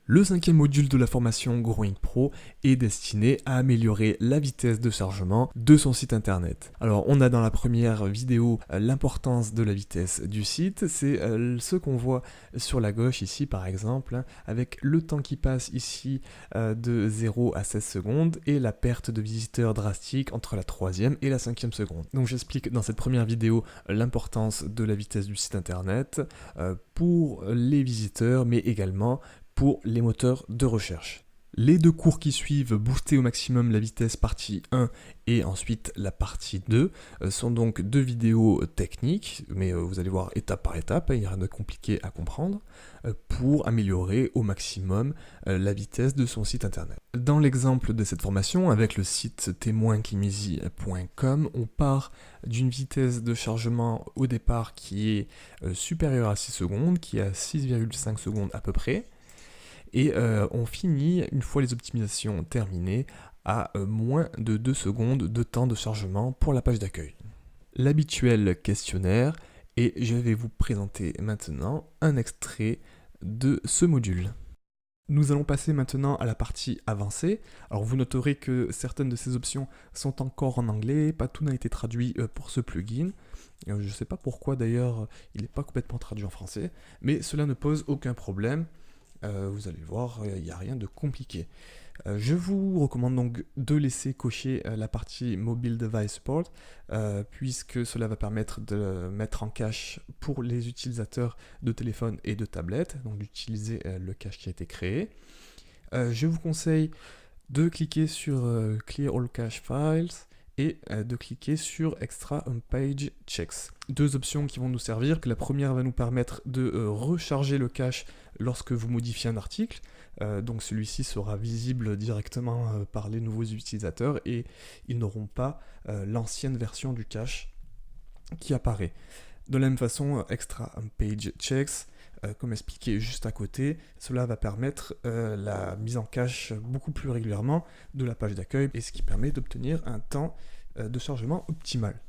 Le cinquième module de la formation Growing Pro est destiné à améliorer la vitesse de chargement de son site internet. Alors on a dans la première vidéo l'importance de la vitesse du site, c'est ce qu'on voit sur la gauche ici par exemple, avec le temps qui passe ici de 0 à 16 secondes et la perte de visiteurs drastique entre la troisième et la cinquième seconde. Donc j'explique dans cette première vidéo l'importance de la vitesse du site internet pour les visiteurs mais également pour les moteurs de recherche. Les deux cours qui suivent, booster au maximum la vitesse partie 1 et ensuite la partie 2, sont donc deux vidéos techniques, mais vous allez voir étape par étape, il n'y a rien de compliqué à comprendre, pour améliorer au maximum la vitesse de son site internet. Dans l'exemple de cette formation, avec le site témoinclimisi.com, on part d'une vitesse de chargement au départ qui est supérieure à 6 secondes, qui est à 6,5 secondes à peu près, et on finit, une fois les optimisations terminées, à moins de 2 secondes de temps de chargement pour la page d'accueil. L'habituel questionnaire, et je vais vous présenter maintenant un extrait de ce module. Nous allons passer maintenant à la partie avancée. Alors vous noterez que certaines de ces options sont encore en anglais, pas tout n'a été traduit pour ce plugin. Je ne sais pas pourquoi d'ailleurs il n'est pas complètement traduit en français, mais cela ne pose aucun problème. Vous allez voir, il n'y a rien de compliqué. Je vous recommande donc de laisser cocher la partie Mobile Device Support, puisque cela va permettre de mettre en cache pour les utilisateurs de téléphone et de tablette, donc d'utiliser le cache qui a été créé. Je vous conseille de cliquer sur Clear All Cache Files et de cliquer sur Extra on Page Checks. Deux options qui vont nous servir, que la première va nous permettre de recharger le cache lorsque vous modifiez un article, donc celui-ci sera visible directement par les nouveaux utilisateurs et ils n'auront pas l'ancienne version du cache qui apparaît. De la même façon, Extra on Page Checks, comme expliqué juste à côté, cela va permettre la mise en cache beaucoup plus régulièrement de la page d'accueil et ce qui permet d'obtenir un temps de chargement optimal.